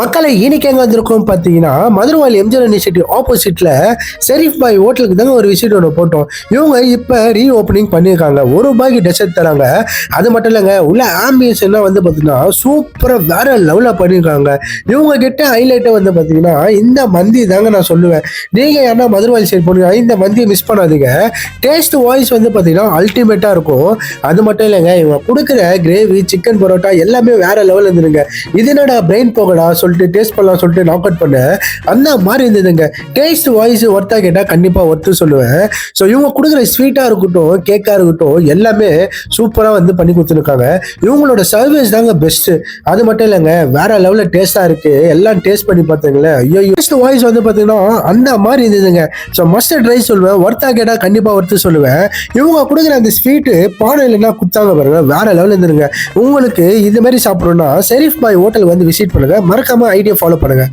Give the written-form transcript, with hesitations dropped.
மக்களை இன்னைக்கு எங்க வந்திருக்கோம் பாத்தீங்கன்னா மதுரவாயல் எம்ஜிஆர் யூனிவர்சிட்டி ஆப்போசிட்ல ஷெரீஃப் பாய் ஹோட்டலுக்கு தாங்க ஒரு விசிட் ஒன்று போட்டோம். இவங்க இப்ப ரீ ஓப்பனிங் பண்ணியிருக்காங்க. ₹1 டெசர்ட் தராங்க. அது மட்டும் இல்லைங்க, உள்ள ஆம்பியன்ஸ் எல்லாம் வந்து பாத்தீங்கன்னா சூப்பரா வேற லெவலா பண்ணியிருக்காங்க. இவங்க கிட்ட ஹைலைட்டா வந்து பாத்தீங்கன்னா இந்த மந்தி தாங்க நான் சொல்லுவேன். நீங்க யாரா மதுரவாயல் சைடு போனீங்கன்னா இந்த மந்தியை மிஸ் பண்ணாதீங்க. டேஸ்ட் வாய்ஸ் வந்து பாத்தீங்கன்னா அல்டிமேட்டா இருக்கும். அது மட்டும் இல்லைங்க, இவங்க கொடுக்குற கிரேவி, சிக்கன் பரோட்டா எல்லாமே வேற லெவல் இருந்துருங்க. இது என்னடா பிரெயின் போகடா சொல்லிட்டு டேஸ்ட் பண்ணலாம் சொல்லிட்டு நாக் அவுட் பண்ண அந்த மாதிரி இருந்ததுங்க. டேஸ்ட் வாய்ஸ் ஒர்த்தா கேட்டால் கண்டிப்பாக ஒர்த்து சொல்லுவேன். ஸோ இவங்க கொடுக்குற ஸ்வீட்டாக இருக்கட்டும், கேக்காக இருக்கட்டும், எல்லாமே சூப்பராக வந்து பண்ணி கொடுத்துருக்காங்க. இவங்களோட சர்வீஸ் தாங்க பெஸ்ட்டு. அது மட்டும் இல்லைங்க, வேற லெவலில் டேஸ்ட்டாக இருக்கு. எல்லாம் டேஸ்ட் பண்ணி பார்த்தீங்களேன், ஐயோ டேஸ்ட் வாய்ஸ் வந்து பார்த்தீங்கன்னா அந்த மாதிரி இருந்ததுங்க. ஸோ மஸ்ட் ட்ரை சொல்லுவேன். ஒர்த்தா கேட்டால் கண்டிப்பாக ஒர்த்து சொல்லுவேன். இவங்க கொடுக்குற அந்த ஸ்வீட்டு பானையில் என்ன கொடுத்தாங்க பாருங்க, வேற லெவலில் இருந்துருங்க. உங்களுக்கு இது மாதிரி சாப்பிடணும்னா ஷெரீஃப் பாய் ஹோட்டல் வந்து விசிட் பண்ணுங்க. மறக்காம ஐடியா ஃபாலோ பண்ணுங்க.